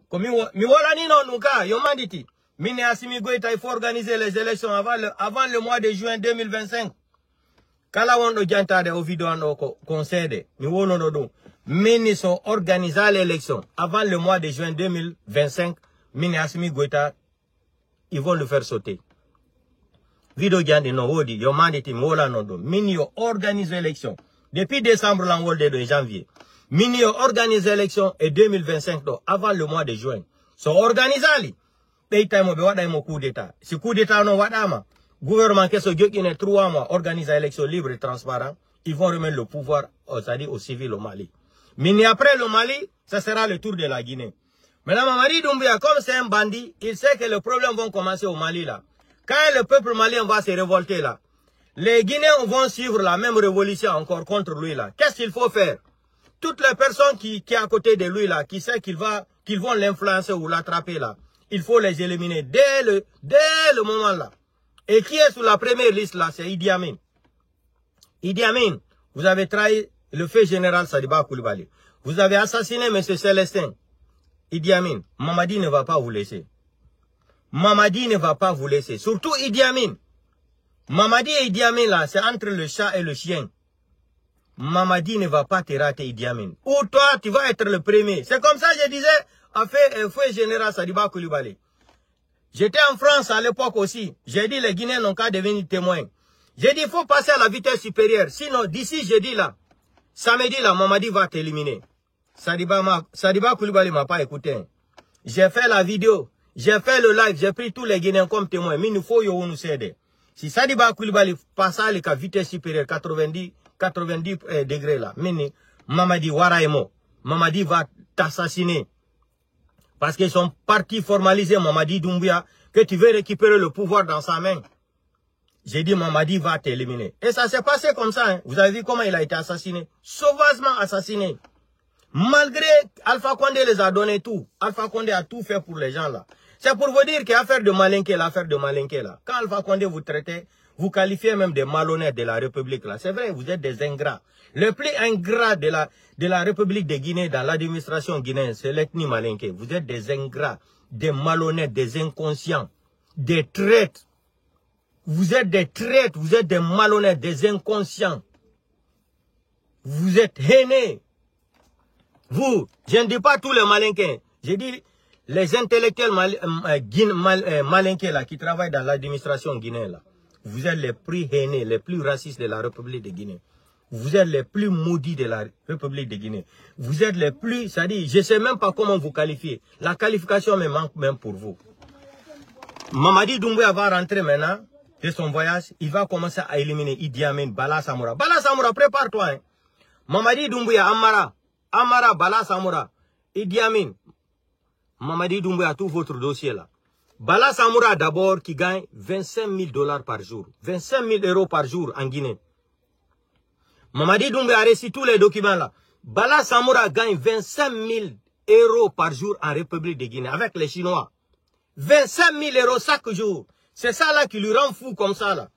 Comme mi wala ni non nuka, yomanditi. Mini Assimi Goïta, il faut organiser les élections avant le mois de juin 2025. Kala wondo jantade au vidéo no concede. Mi wono no do. Mini sont organisés l'élection avant le mois de juin 2025. Mini Assimi Goïta, ils vont le faire sauter. Vidéo jandi no wodi, yomanditi mi wala no do. Mini yo organise l'élection. Depuis décembre l'angolde de janvier. Mini yo organise l'élection et 2025 do, avant le mois de juin. So organisali. Paytime be wada mo coup d'état. Si coup d'état no wadama, gouvernement keso jokine 3 mois organise élection libre et transparent, ils vont remettre le pouvoir c'est-à-dire aux civils au Mali. Mais après le Mali, ça sera le tour de la Guinée. Maintenant Mamadi Doumbouya, comme c'est un bandit, il sait que les problèmes vont commencer au Mali là. Quand le peuple malien va se révolter là, les Guinéens vont suivre la même révolution encore contre lui là. Qu'est-ce qu'il faut faire? Toutes les personnes qui est à côté de lui là, qui sait qu'ils vont l'influencer ou l'attraper là, il faut les éliminer dès le moment là. Et qui est sur la première liste là, c'est Idi Amin. Idi Amin, vous avez trahi le fait général Sadiba Koulibaly. Vous avez assassiné M. Célestin. Idi Amin, Mamadi ne va pas vous laisser. Mamadi ne va pas vous laisser. Surtout Idi Amin. Mamadi et Idi Amin là, c'est entre le chat et le chien. Mamadi ne va pas te rater Idi Amin. Ou toi, tu vas être le premier. C'est comme ça, je disais, a fait feu général Sadiba Koulibaly. J'étais en France à l'époque aussi. J'ai dit les Guinéens n'ont qu'à devenir témoins. J'ai dit il faut passer à la vitesse supérieure. Sinon, d'ici jeudi là, samedi là, Mamadi va t'éliminer. Sadiba Koulibaly m'a pas écouté. J'ai fait la vidéo, j'ai fait le live, j'ai pris tous les Guinéens comme témoins. Mais il faut que nous aider. Si Sadiba Koulibaly passe à la vitesse supérieure, 90 degrés là, Mamadi Waraemo, Mamadi va t'assassiner. Parce qu'ils sont partis formaliser Mamadi Doumbouya que tu veux récupérer le pouvoir dans sa main. J'ai dit Mamadi va t'éliminer. Et ça s'est passé comme ça. Hein. Vous avez vu comment il a été assassiné. Sauvagement assassiné. Malgré Alpha Condé les a donné tout. Alpha Condé a tout fait pour les gens là. C'est pour vous dire que l'affaire de Malinké là. Quand Alpha Condé vous traitez, vous qualifiez même de malhonnêtes de la République là. C'est vrai, vous êtes des ingrats. Le plus ingrat de la République de Guinée dans l'administration guinéenne, c'est l'ethnie Malinké. Vous êtes des ingrats, des malhonnêtes, des inconscients, des traîtres. Vous êtes des traîtres, vous êtes des malhonnêtes, des inconscients. Vous êtes haineux. Vous, je ne dis pas tous les Malinqués. Je dis les intellectuels Malinqués là, qui travaillent dans l'administration guinéenne là. Vous êtes les plus haineux, les plus racistes de la République de Guinée. Vous êtes les plus maudits de la République de Guinée. Vous êtes les plus, c'est-à-dire, je ne sais même pas comment vous qualifier. La qualification me manque même pour vous. Mamadi Doumbouya va rentrer maintenant de son voyage. Il va commencer à éliminer Idi Amin, Bala Samoura. Bala Samoura, prépare-toi. Hein. Mamadi Doumbouya, Amara, Bala Samoura, Idi Amin. Mamadi Doumbouya, tout votre dossier là. Bala Samoura d'abord qui gagne 25 000 $ par jour. 25 000 € par jour en Guinée. Mamadi Doumbouya a reçu tous les documents là. Bala Samoura gagne 25 000 € par jour en République de Guinée avec les Chinois. 25 000 € chaque jour. C'est ça là qui lui rend fou comme ça là.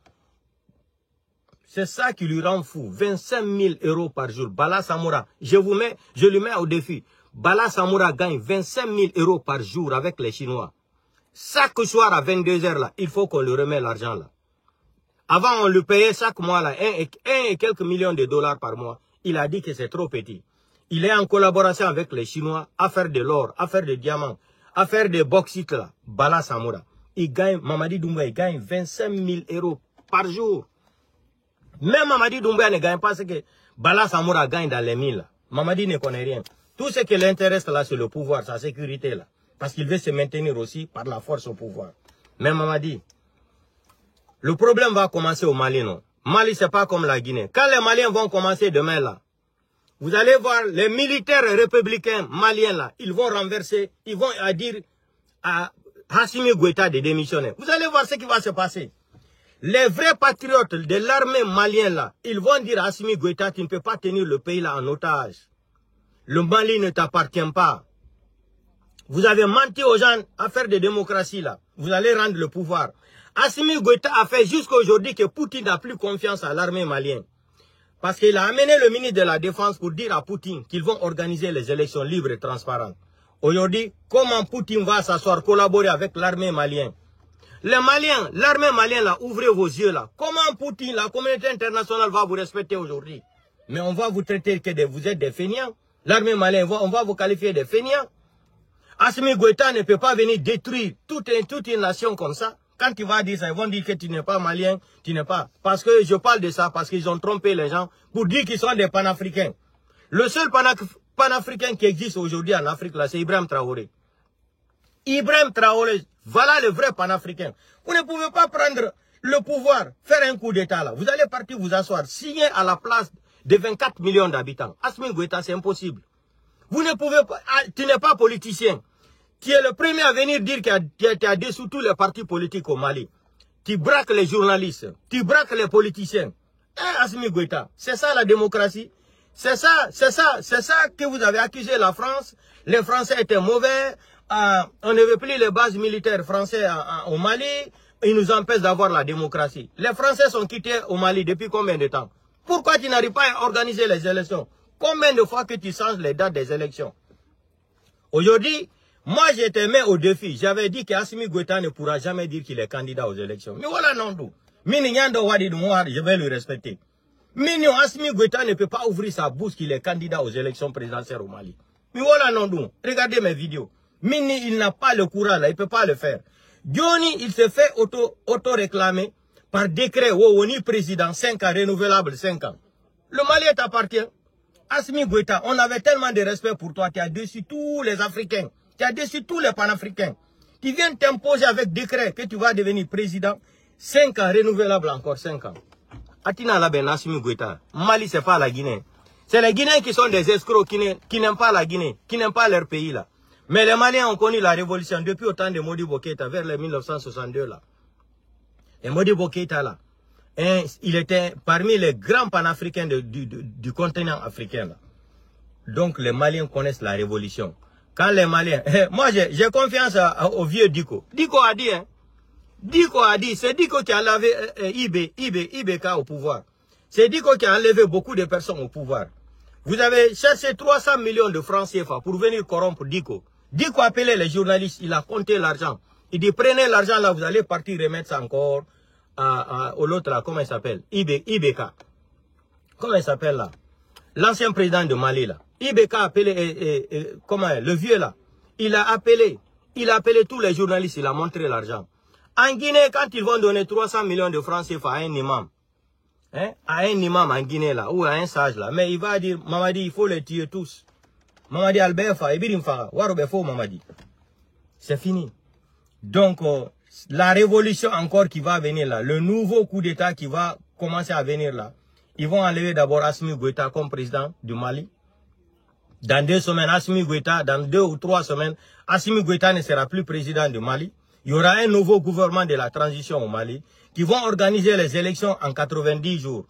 C'est ça qui lui rend fou. 25 000 € par jour. Bala Samoura, je lui mets au défi. Bala Samoura gagne 25 000 € par jour avec les Chinois. Chaque soir à 22 h là, il faut qu'on lui remette l'argent là. Avant, on lui payait chaque mois là, 1 et quelques millions de dollars par mois. Il a dit que c'est trop petit. Il est en collaboration avec les Chinois à faire de l'or, à faire des diamants, à faire des bauxites là. Bala Samoura. Il gagne, Mamadi Doumbouya, il gagne 25 000 € par jour. Même Mamadi Doumbouya ne gagne pas ce que Bala Samoura gagne dans les mines là. Mamadi ne connaît rien. Tout ce qui l'intéresse là, c'est le pouvoir, sa sécurité là. Parce qu'il veut se maintenir aussi par la force au pouvoir. Mais Mamadi, le problème va commencer au Mali, non? Mali, c'est pas comme la Guinée. Quand les Maliens vont commencer demain, là, vous allez voir les militaires républicains maliens, là, ils vont renverser, ils vont dire à Assimi Goïta de démissionner. Vous allez voir ce qui va se passer. Les vrais patriotes de l'armée malienne, là, ils vont dire à Assimi Goïta, tu ne peux pas tenir le pays, là, en otage. Le Mali ne t'appartient pas. Vous avez menti aux gens à faire de démocratie, là. Vous allez rendre le pouvoir. Assimi Goïta a fait jusqu'à aujourd'hui que Poutine n'a plus confiance à l'armée malienne. Parce qu'il a amené le ministre de la Défense pour dire à Poutine qu'ils vont organiser les élections libres et transparentes. Aujourd'hui, comment Poutine va s'asseoir, collaborer avec l'armée malienne? Les Maliens, l'armée malienne, là, ouvrez vos yeux là. Comment Poutine, la communauté internationale va vous respecter aujourd'hui? Mais on va vous traiter que vous êtes des fainéants. L'armée malienne, on va vous qualifier de fainéants. Assimi Goïta ne peut pas venir détruire toute une nation comme ça. Quand tu vas dire ça, ils vont dire que tu n'es pas malien, tu n'es pas. Parce que je parle de ça, parce qu'ils ont trompé les gens pour dire qu'ils sont des panafricains. Le seul panafricain qui existe aujourd'hui en Afrique, là, c'est Ibrahim Traoré. Ibrahim Traoré, voilà le vrai panafricain. Vous ne pouvez pas prendre le pouvoir, faire un coup d'État là. Vous allez partir vous asseoir, signer à la place de 24 millions d'habitants. Assimi Goïta, c'est impossible. Vous ne pouvez pas, tu n'es pas politicien. Tu es le premier à venir dire que tu as dessous tous les partis politiques au Mali. Tu braques les journalistes, tu braques les politiciens. Assimi Goïta, c'est ça la démocratie. C'est ça que vous avez accusé la France. Les Français étaient mauvais. On ne veut plus les bases militaires françaises au Mali. Ils nous empêchent d'avoir la démocratie. Les Français sont quittés au Mali depuis combien de temps? Pourquoi tu n'arrives pas à organiser les élections? Combien de fois que tu changes les dates des élections? Aujourd'hui, moi j'étais mis au défi. J'avais dit qu'Assimi Goïta ne pourra jamais dire qu'il est candidat aux élections. Mais voilà non tout. Je vais le respecter. Mais non, Assimi Goïta ne peut pas ouvrir sa bouche qu'il est candidat aux élections présidentielles au Mali. Mais voilà non tout. Regardez mes vidéos. Mini, il n'a pas le courage là, il ne peut pas le faire. Johnny, il se fait auto-réclamer par décret. On est président, 5 ans, renouvelable 5 ans. Le Mali t'appartient. Assimi Goïta, on avait tellement de respect pour toi. Tu as déçu tous les Africains. Tu as déçu tous les panafricains. Tu viens t'imposer avec décret que tu vas devenir président. 5 ans, renouvelable encore 5 ans. Atina Laben, Assimi Goïta. Mali, c'est pas la Guinée. C'est les Guinéens qui sont des escrocs, qui n'aiment pas la Guinée, qui n'aiment pas leur pays là. Mais les Maliens ont connu la révolution depuis au temps de Modibo Keïta, vers les 1962 là. Et Modibo Keïta là, il était parmi les grands panafricains du continent africain là. Donc les Maliens connaissent la révolution. Quand les Maliens, moi j'ai confiance au vieux Diko. Diko a dit, Diko a dit, c'est Diko qui a enlevé IBK au pouvoir. C'est Diko qui a enlevé beaucoup de personnes au pouvoir. Vous avez cherché 300 millions de francs CFA pour venir corrompre Diko. Diko a appelé les journalistes, il a compté l'argent. Il dit, prenez l'argent là, vous allez partir remettre ça encore au l'autre là, comment il s'appelle? IBK. Comment il s'appelle là? L'ancien président de Mali là. IBK a appelé, le vieux là. Il a appelé tous les journalistes, il a montré l'argent. En Guinée, quand ils vont donner 300 millions de francs CFA à un imam, à un imam en Guinée là, ou à un sage là, mais il va dire, Mamadi, il faut les tuer tous. Mamadi Albefa, Ibirim Fara, Warobefo Mamadi. C'est fini. Donc, la révolution encore qui va venir là, le nouveau coup d'État qui va commencer à venir là, ils vont enlever d'abord Assimi Goïta comme président du Mali. Dans 2 semaines, Assimi Goïta, dans 2 ou 3 semaines, Assimi Goïta ne sera plus président du Mali. Il y aura un nouveau gouvernement de la transition au Mali qui vont organiser les élections en 90 jours.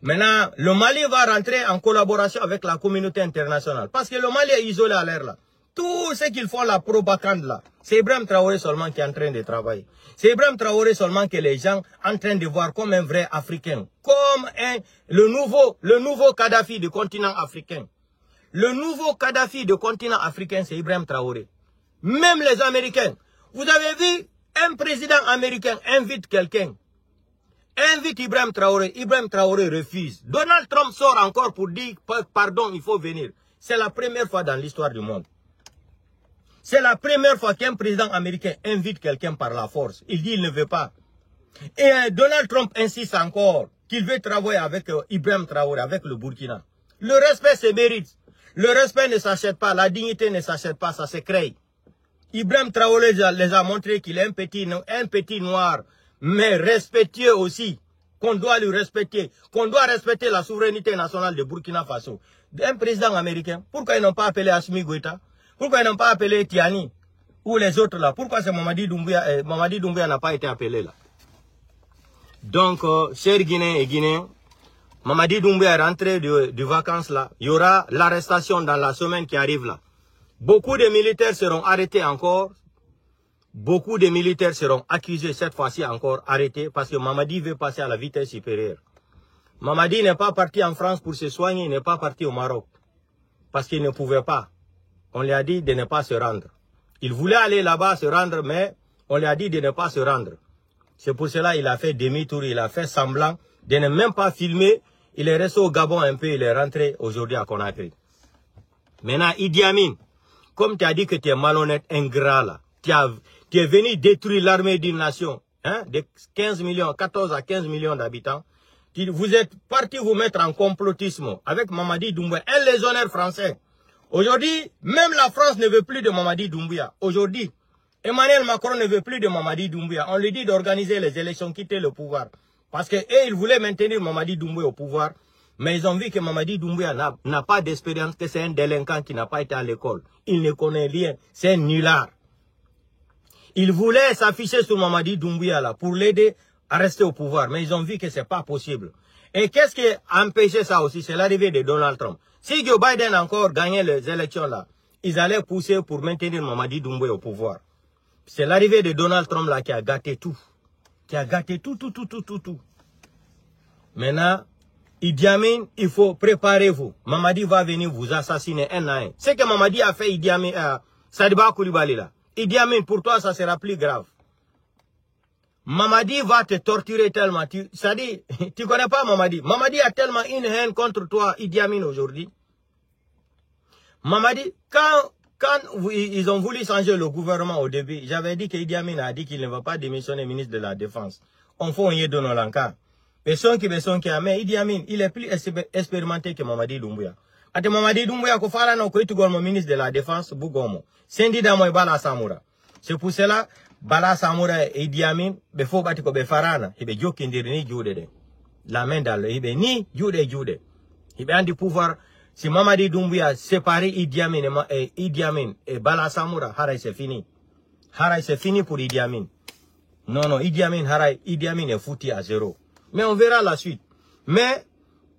Maintenant, le Mali va rentrer en collaboration avec la communauté internationale. Parce que le Mali est isolé à l'air là. Tout ce qu'ils font, la propagande là, c'est Ibrahim Traoré seulement qui est en train de travailler. C'est Ibrahim Traoré seulement que les gens sont en train de voir comme un vrai Africain. Comme le nouveau Kadhafi du continent africain. Le nouveau Kadhafi du continent africain, c'est Ibrahim Traoré. Même les Américains. Vous avez vu, un président américain invite quelqu'un. Invite Ibrahim Traoré refuse. Donald Trump sort encore pour dire, pardon, il faut venir. C'est la première fois dans l'histoire du monde. C'est la première fois qu'un président américain invite quelqu'un par la force. Il dit qu'il ne veut pas. Et Donald Trump insiste encore qu'il veut travailler avec Ibrahim Traoré, avec le Burkina. Le respect se mérite. Le respect ne s'achète pas. La dignité ne s'achète pas. Ça se crée. Ibrahim Traoré les a montré qu'il est un petit noir, mais respectueux aussi. Qu'on doit lui respecter. Qu'on doit respecter la souveraineté nationale de Burkina Faso. Un président américain. Pourquoi ils n'ont pas appelé Assimi Goïta? Pourquoi ils n'ont pas appelé Tiani ou les autres là? Pourquoi c'est Mamadi Doumbouya n'a pas été appelé là? Donc, chers Guinéens et Guinéens, Mamadi Doumbouya est rentré de vacances là. Il y aura l'arrestation dans la semaine qui arrive là. Beaucoup de militaires seront arrêtés encore. Beaucoup de militaires seront accusés cette fois-ci encore, arrêtés, parce que Mamadi veut passer à la vitesse supérieure. Mamadi n'est pas parti en France pour se soigner, il n'est pas parti au Maroc. Parce qu'il ne pouvait pas. on lui a dit de ne pas se rendre. Il voulait aller là-bas se rendre, mais on lui a dit de ne pas se rendre. C'est pour cela qu'il a fait demi-tour, il a fait semblant de ne même pas filmer. Il est resté au Gabon un peu, il est rentré aujourd'hui à Conakry. Maintenant, Idi Amin, comme tu as dit que tu es malhonnête, ingrat là, tu es venu détruire l'armée d'une nation, hein, de 15 millions, 14 à 15 millions d'habitants. Vous êtes parti vous mettre en complotisme avec Mamadi Doumbouya, un légionnaire français. Aujourd'hui, même la France ne veut plus de Mamadi Doumbouya. Aujourd'hui, Emmanuel Macron ne veut plus de Mamadi Doumbouya. On lui dit d'organiser les élections, quitter le pouvoir. Parce que eux, ils voulaient maintenir Mamadi Doumbouya au pouvoir. Mais ils ont vu que Mamadi Doumbouya n'a pas d'expérience, que c'est un délinquant qui n'a pas été à l'école. Il ne connaît rien. C'est un nulard. Ils voulaient s'afficher sur Mamadi Doumbouya là pour l'aider à rester au pouvoir. Mais ils ont vu que ce n'est pas possible. Et qu'est-ce qui a empêché ça aussi? C'est l'arrivée de Donald Trump. Si Joe Biden encore gagnait les élections là, ils allaient pousser pour maintenir Mamadi Doumbouya au pouvoir. C'est l'arrivée de Donald Trump là qui a gâté tout. Qui a gâté tout. Maintenant, Idi Amin, il faut préparer-vous. Mamadi va venir vous assassiner un à un. Ce que Mamadi a fait Idi Amin, Sadiba Koulibaly là. Idi Amin, pour toi, ça sera plus grave. Mamadi va te torturer tellement. C'est-à-dire, tu connais pas Mamadi. Mamadi a tellement une haine contre toi, Idi Amin, aujourd'hui. Mamadi, quand ils ont voulu changer le gouvernement au début, j'avais dit que Idi Amin a dit qu'il ne va pas démissionner ministre de la Défense. On fait un yédono lanka. Personne qui a, mais Idi Amin, il est plus expérimenté que Mamadi Doumbouya. Ate Mamadi Doumbouya ko fara no ko itugol ministre de la Défense bugomo. Sendi da moy Bala Samoura. C'est pour cela Bala Samoura et Idi Amin be fo bati ko be farana, ibe jokindiri ni jude de. La main dans le ibe ni jude. Ibe andi pouvoir. Si Mamadi Doumbouya séparé Idi Amin et Bala Samoura, haray c'est fini. Haray c'est fini pour Idi Amin. Non, Idi Amin est foutu à zéro. Mais on verra la suite. Mais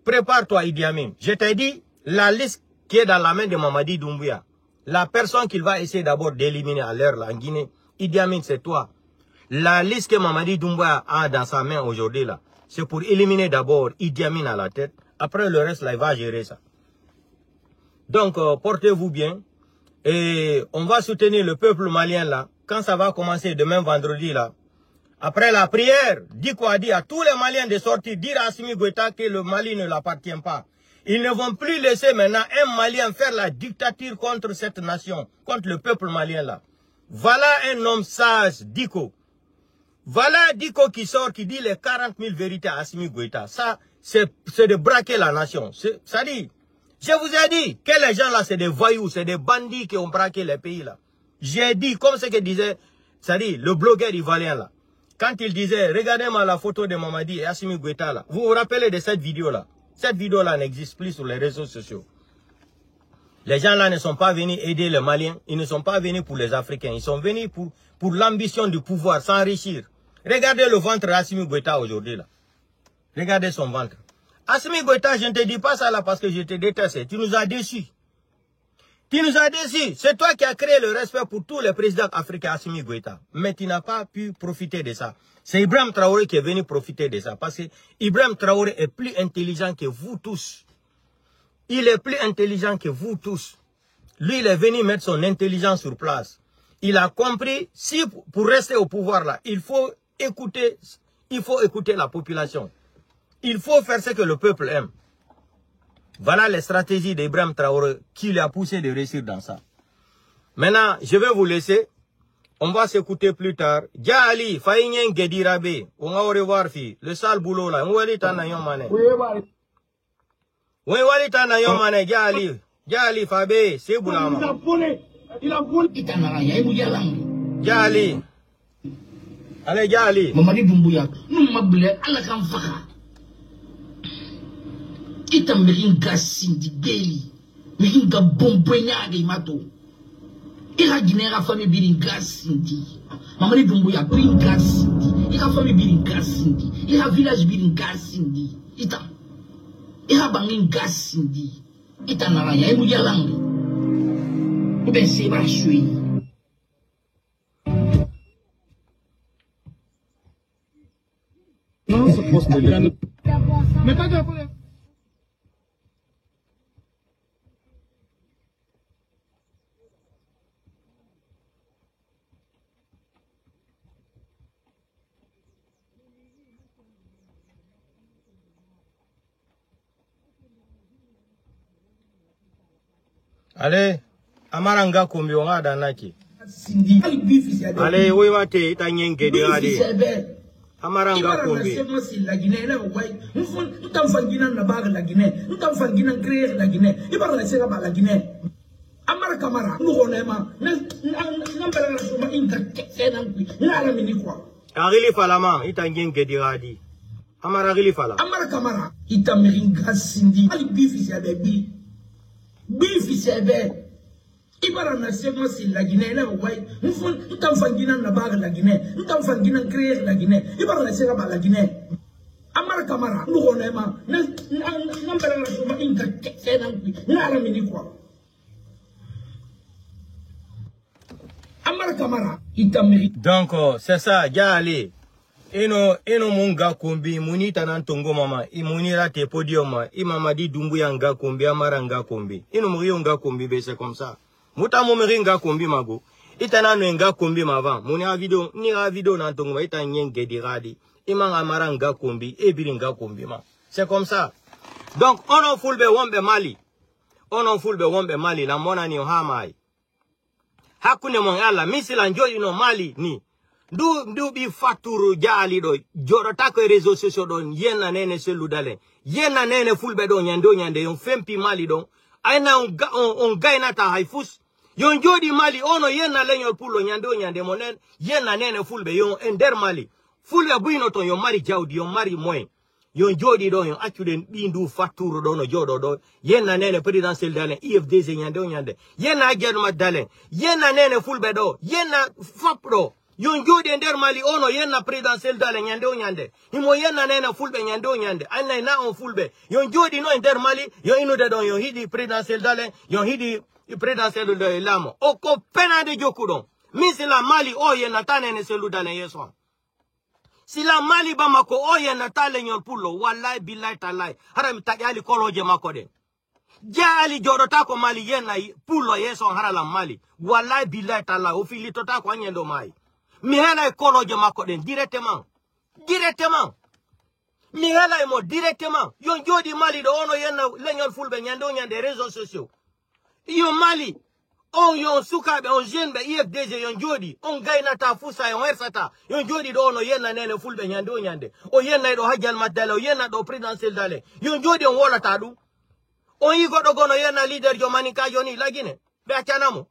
prépare-toi Idi Amin. Je t'ai dit, la liste qui est dans la main de Mamadi Doumbouya, la personne qu'il va essayer d'abord d'éliminer à l'heure là en Guinée, Idi Amin c'est toi. La liste que Mamadi Doumbouya a dans sa main aujourd'hui là, c'est pour éliminer d'abord Idi Amin à la tête. Après le reste là, il va gérer ça. Donc, portez-vous bien. Et on va soutenir le peuple malien là. Quand ça va commencer demain vendredi là. Après la prière, Diko a dit à tous les Maliens de sortir, dire à Assimi Goïta que le Mali ne l'appartient pas. Ils ne vont plus laisser maintenant un Malien faire la dictature contre cette nation, contre le peuple malien là. Voilà un homme sage, Diko. Voilà Diko qui sort, qui dit les 40 000 vérités à Assimi Goïta. Ça, c'est de braquer la nation. Ça dit, je vous ai dit que les gens là, c'est des voyous, c'est des bandits qui ont braqué les pays là. J'ai dit, comme ce que disait, ça dit, le blogueur ivoirien là. Quand il disait, regardez-moi la photo de Mamadi et Assimi Goïta là. Vous vous rappelez de cette vidéo là? Cette vidéo là n'existe plus sur les réseaux sociaux. Les gens là ne sont pas venus aider les Maliens. Ils ne sont pas venus pour les Africains. Ils sont venus pour l'ambition du pouvoir, s'enrichir. Regardez le ventre d'Assimi Goïta aujourd'hui là. Regardez son ventre. Assimi Goïta, je ne te dis pas ça là parce que je te déteste. Tu nous as déçus. Tu nous as déçus. C'est toi qui as créé le respect pour tous les présidents africains, Assimi Goïta. Mais tu n'as pas pu profiter de ça. C'est Ibrahim Traoré qui est venu profiter de ça. Parce que Ibrahim Traoré est plus intelligent que vous tous. Il est plus intelligent que vous tous. Lui, il est venu mettre son intelligence sur place. Il a compris, si pour rester au pouvoir là, il faut écouter la population. Il faut faire ce que le peuple aime. Voilà les stratégies d'Ibrahim Traoré qui l'a poussé de réussir dans ça. Maintenant, je vais vous laisser. On va s'écouter plus tard. Dia Ali, Faïnyen Gedirabe. On va au revoir, fille. Le sale boulot là. Oui, wali tana yon mane. Dia Ali, Fabé, c'est boulama. Dia Ali. Allez, Dia Ali. Mamadi Doumbouya. Nous m'appelons à la canfaka. Ita mekin gasindi geli mekin ga bombonya ga imato ira ginera famille birin gasindi Mamadi Doumbouya birin gasindi ira famille birin gasindi ira village birin gasindi ira bangin gasindi ita naranya emu yalangi ube seba shui non c'est possible mais pas de Allez, amaranga kumbi wada naki. Sindi. Allez, oui mate itanyen gedi ade. Amaranga kumbi. Moi c'est la Guinée là ouais. Nous t'en fangina na bague la Guinée. Nous t'en fangina créer la Guinée. Il va laisser la Guinée. Amara Kamara, nous on aime. N'empêche pas inga kenan. N'ala mini quoi. Arili falama itanyen gedi ade. Amara rili fala. Amara Kamara, itamiringa sindi. Ali bifi sebe. Bifi sebe. Ibara na sema si la Guinée là ouais. Nous t'en fangina na bague la Guinée. Nous t'en fangina créer la Guinée. Il va laisser la Guinée. Amara Kamara, nous on aime. N'empêche pas inga kenan. N'ala mini quoi. Amara Kamara, donc c'est ça, Gali. Eno munga kumbi muni tanantongo mama imuni rate podium imama di Doumbouya nga kumbi amara nga kumbi ino muriyo nga kumbi be c'est comme ça muta mumiri nga kumbi mago itanano nga kumbi mava muni a video ni a video nantongo ma itanyenge di radi imanga amara nga kumbi ebiri nga kumbi ma c'est comme ça. Donc ono fulbe wombe mali la mona ni hamai hakune mon alla misila njoli no mali ni ndu bi faturu jali do jorota ko réseaux sociaux don yena nene seludale yena nene fulbe do nyande yon fempi mali don aina on gaina ta haifus yon jodi mali ono yena lenyo pulo nyande monen yena nene fulbe yon ender mali fulbe buino ton yon mari jawdi yon mari moyen yon jodi do yon actude bindu faturu do no jodo do yena nene présidentiel dalen IFDC nyande yena ajerma dalen yena nene fulbe do yena fapro yon jodi ender mali ono yena présidentiel dalen nyande imo yena nene fulbe nyande anay na on fulbe yon jodi no ender mali yon inude do yon hidi présidentiel dalen yon hidi présidentiel de lamo o ko pena de jokudon misila mali o yena tanene selu dalen yeso. Si la mali bamako oye na tale nyon pulo wallahi billahi talai haram tagali koloje makode jali jorota ko mali yena pulo yeso harala mali wallahi billahi talai o fili tota ko anyendo mai mi hela koloje makode directement mi hela mo directement yon jodi mali do ono yena lenyon fulbe nyande réseaux sociaux yo mali on yon sukabe on jenbe IFDG yon jodi on gaina ta fusa yon hersata yon jodi do no yena nene fulbe nyande o yena do hajal madale o yena do présidentiel dale yon jodi on wola tadu on yigo do gono yena leader jo manika joni lagine be akanamo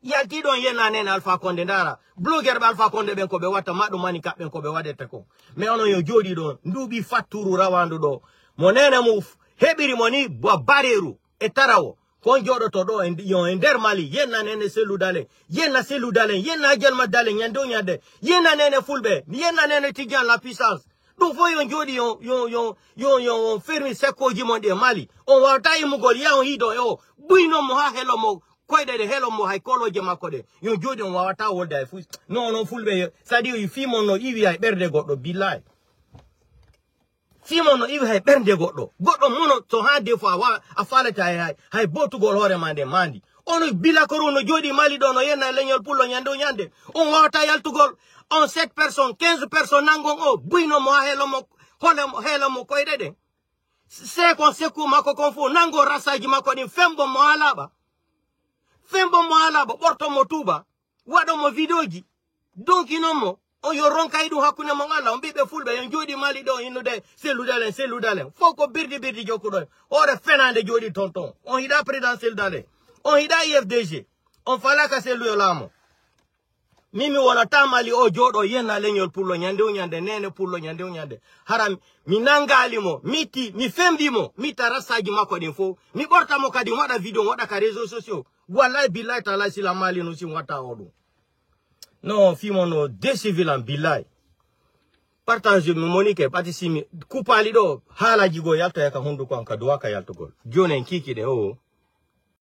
yalti don yena nene Alpha Condé ndara blogger ba Alpha Condé ben ko be wata madu manika ben ko be wadete ko me ono yon jodi do ndubi faturu rawandu do mo nene mu hebiri moni bo bareru e tarawo konjodo todo yon ender mali yena nene seludale yena yena ajelma dale nyande yena nene fulbe yena nene tijan la puissance donc fo yon jodi yon fermi seko jimonde mali on wata imugol ya on hido yo buino mo ha helo mo koyde de helo mo hay koloje makode yon jodi on wata wolda fu non fulbe sadi yi fimo no iwi ay berde goddo billahi Fimono iwi hay bernde goddo muno to ha de fois wa afalata hay botugol hore mande mandi ono bila koruno jodi mali do no yena leñol pullo nyande on wata yaltugol on 7 personnes 15 personnes nangon o buino mo helo mo koyde de se kon seku mako konfu nango rasaji mako din fembo mo alaba borto mo tuba wado mo videoji donc inomo on yo ronka idu hakune mo ngala on bibe fulbe yon jodi mali do inude seludalen foko birdi jokudo ore fenande jodi tonton on hida présidentiel dale on hida IFDG on falaka selu lamo mimi wona tamali o jodo yena leñol pullo nyande nene pullo nyande haram mi nangali mo miti mi fembimo mi tarasaji mako din fo mi borta mo kadi wada video wada ka réseaux sociaux wallahi billahi taala sila mali no si wata odu. Non, fimono desivilan bilai. Partage monique patisimi kupali do hala jigo yalta yaka hundu kwa kadwaka yalto gol. Jone nkiki de o.